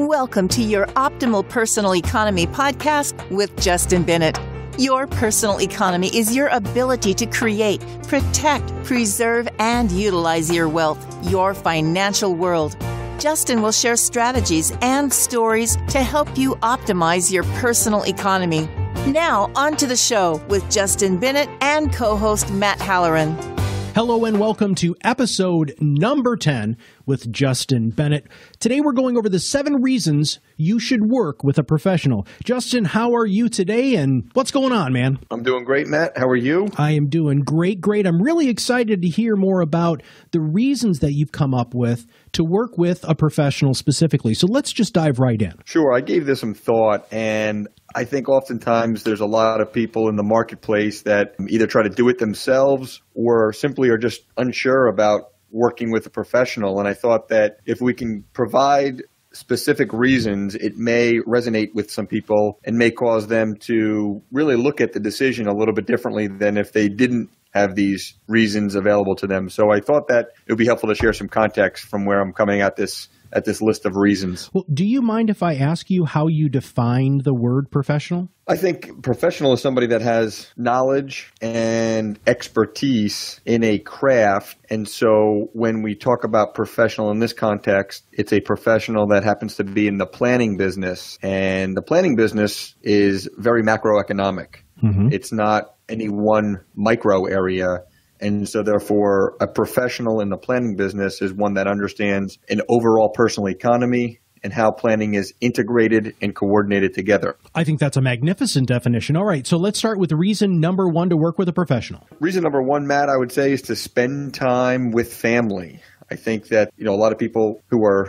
Welcome to your Optimal Personal Economy podcast with Justin Bennett. Your personal economy is your ability to create, protect, preserve, and utilize your wealth, your financial world. Justin will share strategies and stories to help you optimize your personal economy. Now, on to the show with Justin Bennett and co-host Matt Halloran. Hello and welcome to episode number 10 with Justin Bennett. Today we're going over the 7 reasons you should work with a professional. Justin, how are you today and what's going on, man? I'm doing great, Matt. How are you? I am doing great. I'm really excited to hear more about the reasons that you've come up with to work with a professional specifically. So let's just dive right in. Sure. I gave this some thought, and I think oftentimes there's a lot of people in the marketplace that either try to do it themselves or simply are just unsure about working with a professional. And I thought that if we can provide specific reasons, it may resonate with some people and may cause them to really look at the decision a little bit differently than if they didn't have these reasons available to them. So I thought that it would be helpful to share some context from where I'm coming at this list of reasons. Well, do you mind if I ask you how you define the word professional? I think professional is somebody that has knowledge and expertise in a craft. And so when we talk about professional in this context, it's a professional that happens to be in the planning business. And the planning business is very macroeconomic. Mm-hmm. It's not any one micro area. And so therefore, a professional in the planning business is one that understands an overall personal economy and how planning is integrated and coordinated together. I think that's a magnificent definition. All right, so let's start with reason number 1 to work with a professional. Reason number 1, Matt, I would say is to spend time with family. I think that, a lot of people who are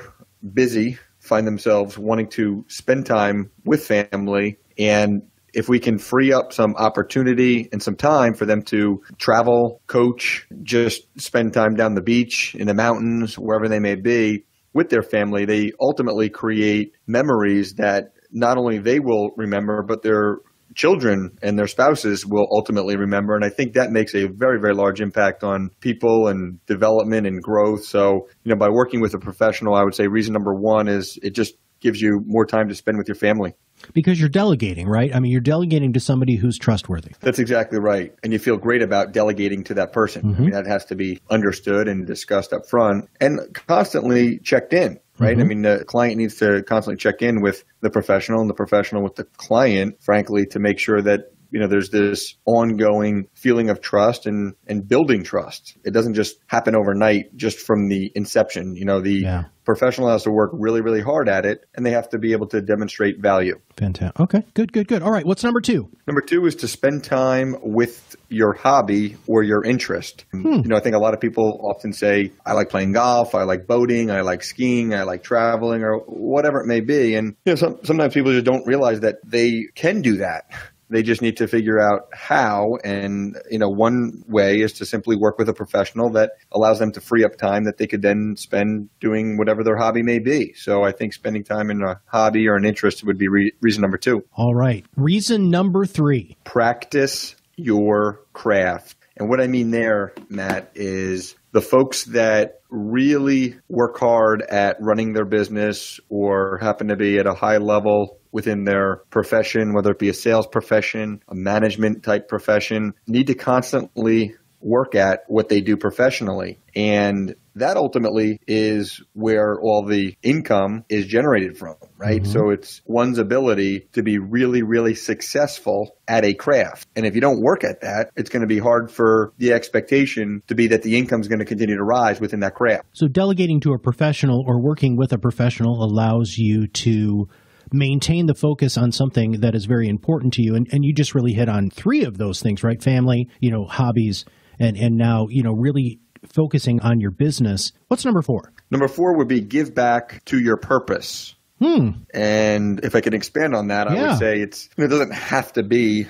busy find themselves wanting to spend time with family, and if we can free up some opportunity and some time for them to travel, coach, just spend time down the beach, in the mountains, wherever they may be with their family, they ultimately create memories that not only they will remember, but their children and their spouses will ultimately remember. And I think that makes a very, very large impact on people and development and growth. So, by working with a professional, I would say reason number 1 is it just gives you more time to spend with your family. Because you're delegating, right? I mean, you're delegating to somebody who's trustworthy. That's exactly right. And you feel great about delegating to that person. Mm-hmm. I mean, that has to be understood and discussed up front and constantly checked in, right? Mm-hmm. I mean, the client needs to constantly check in with the professional and the professional with the client, frankly, to make sure that there's this ongoing feeling of trust and building trust. It doesn't just happen overnight just from the inception. The professional has to work really, really hard at it, and they have to be able to demonstrate value. Fantastic. Okay, good. All right, what's number 2? Number 2 is to spend time with your hobby or your interest. I think a lot of people often say, I like playing golf, I like boating, I like skiing, I like traveling, or whatever it may be. And sometimes people just don't realize that they can do that. They just need to figure out how. And, one way is to simply work with a professional that allows them to free up time that they could then spend doing whatever their hobby may be. So I think spending time in a hobby or an interest would be reason number 2. All right. Reason number 3. Practice your craft. And what I mean there, Matt, is the folks that really work hard at running their business or happen to be at a high level within their profession, whether it be a sales profession, a management type profession, need to constantly work at what they do professionally. And that ultimately is where all the income is generated from, right? Mm-hmm. So it's one's ability to be really, really successful at a craft. And if you don't work at that, it's going to be hard for the expectation to be that the income is going to continue to rise within that craft. So delegating to a professional or working with a professional allows you to maintain the focus on something that is very important to you. And you just really hit on 3 of those things, right? Family, hobbies, and now, really focusing on your business. What's number 4? Number 4 would be give back to your purpose. And if I can expand on that, I would say it doesn't have to be,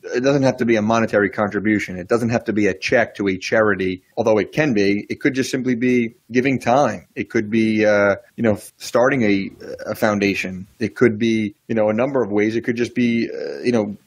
it doesn't have to be a monetary contribution. It doesn't have to be a check to a charity, although it can be. It could just simply be giving time. It could be, starting a foundation. It could be, a number of ways. It could just be,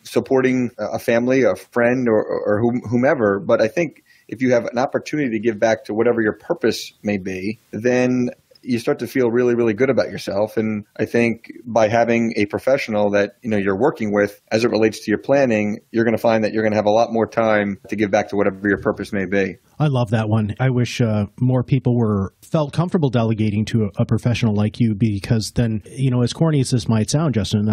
supporting a family, a friend, or whomever. But I think if you have an opportunity to give back to whatever your purpose may be, then you start to feel really, really good about yourself. And I think by having a professional that, you're working with as it relates to your planning, you're going to find that you're going to have a lot more time to give back to whatever your purpose may be. I love that one. I wish more people felt comfortable delegating to a professional like you, because then, as corny as this might sound, Justin,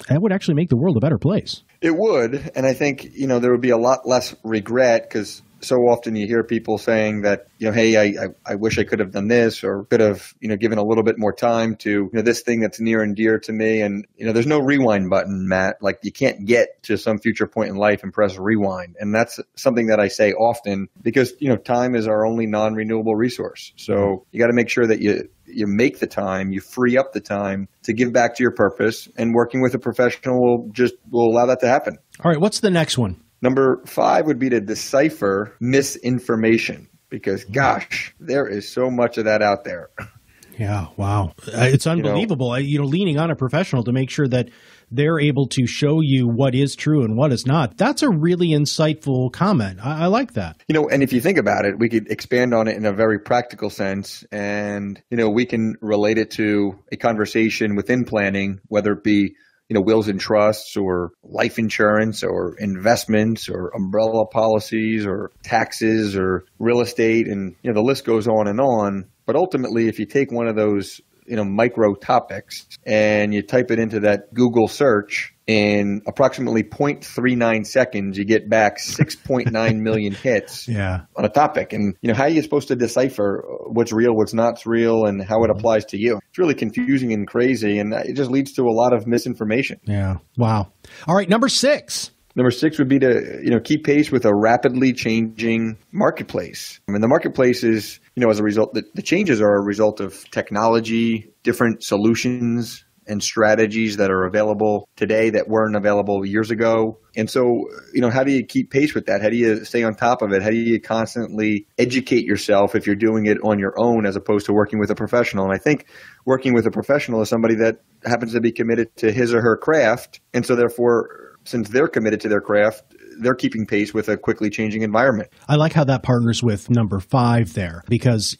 that would actually make the world a better place. It would. And I think, there would be a lot less regret, because so often you hear people saying that, hey, I wish I could have done this, or could have, given a little bit more time to this thing that's near and dear to me. And, there's no rewind button, Matt. Like, you can't get to some future point in life and press rewind. And that's something that I say often, because, time is our only non-renewable resource. So you got to make sure that you make the time, you free up the time to give back to your purpose, and working with a professional will allow that to happen. All right. What's the next one? Number 5 would be to decipher misinformation, because gosh, there is so much of that out there. Yeah. Wow. It's unbelievable. Leaning on a professional to make sure that they're able to show you what is true and what is not. That's a really insightful comment. I like that. And if you think about it, we could expand on it in a very practical sense. And, we can relate it to a conversation within planning, whether it be wills and trusts, or life insurance, or investments, or umbrella policies, or taxes, or real estate. And, the list goes on and on. But ultimately, if you take one of those, micro topics and you type it into that Google search, in approximately 0.39 seconds, you get back 6.9 million hits on a topic. And, how are you supposed to decipher what's real, what's not real, and how it applies to you? It's really confusing and crazy, and it just leads to a lot of misinformation. Yeah. Wow. All right. Number 6. Number 6 would be to, keep pace with a rapidly changing marketplace. I mean, the marketplace is, as a result, the changes are a result of technology, different solutions and strategies that are available today that weren't available years ago. And so, how do you keep pace with that? How do you stay on top of it? How do you constantly educate yourself if you're doing it on your own as opposed to working with a professional? And I think working with a professional is somebody that happens to be committed to his or her craft. And so therefore, since they're committed to their craft, they're keeping pace with a quickly changing environment. I like how that partners with number 5 there, because,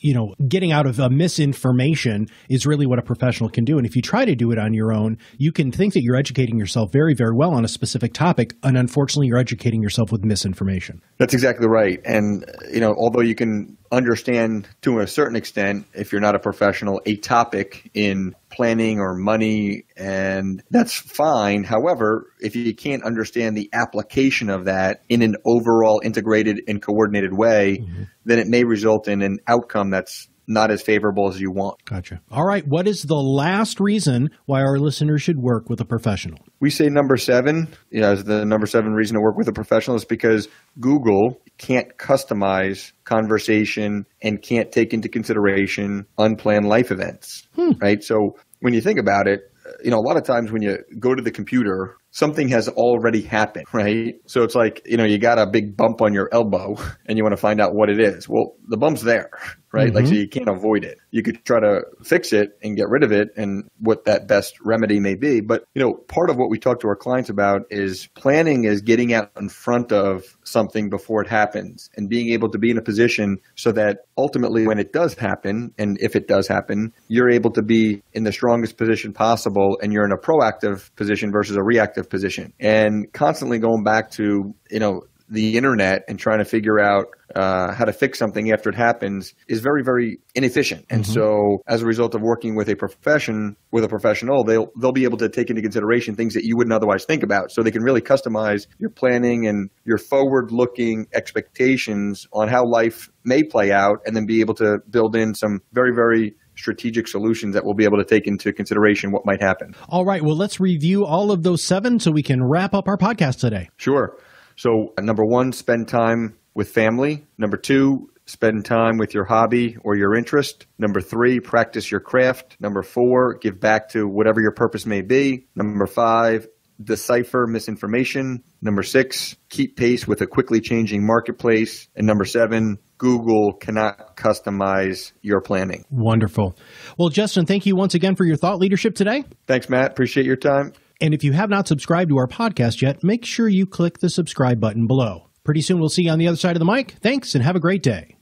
getting out of a misinformation is really what a professional can do. And if you try to do it on your own, you can think that you're educating yourself very, very well on a specific topic. And unfortunately, you're educating yourself with misinformation. That's exactly right. And, although you can understand to a certain extent, if you're not a professional, a topic in planning or money, and that's fine. However, if you can't understand the application of that in an overall integrated and coordinated way, then it may result in an outcome that's not as favorable as you want. Gotcha. All right. What is the last reason why our listeners should work with a professional? We say number 7, as the number 7 reason to work with a professional is because Google can't customize conversation and can't take into consideration unplanned life events, right? So when you think about it, a lot of times when you go to the computer, something has already happened, right? So it's like, you got a big bump on your elbow and you want to find out what it is. Well, the bump's there, right? Like, so you can't avoid it. You could try to fix it and get rid of it and what that best remedy may be. But, part of what we talk to our clients about is planning is getting out in front of something before it happens and being able to be in a position so that ultimately when it does happen, and if it does happen, you're able to be in the strongest position possible and you're in a proactive position versus a reactive position. And constantly going back to, the internet and trying to figure out how to fix something after it happens is very, very inefficient. And so as a result of working with a professional, they'll be able to take into consideration things that you wouldn't otherwise think about. So they can really customize your planning and your forward-looking expectations on how life may play out, and then be able to build in some very, very strategic solutions that will be able to take into consideration what might happen. All right. Well, let's review all of those 7 so we can wrap up our podcast today. Sure. So number 1, spend time with family. Number 2, spend time with your hobby or your interest. Number 3, practice your craft. Number 4, give back to whatever your purpose may be. Number 5, decipher misinformation. Number 6, keep pace with a quickly changing marketplace. And number 7, Google cannot customize your planning. Wonderful. Well, Justin, thank you once again for your thought leadership today. Thanks, Matt. Appreciate your time. And if you have not subscribed to our podcast yet, make sure you click the subscribe button below. Pretty soon we'll see you on the other side of the mic. Thanks, and have a great day.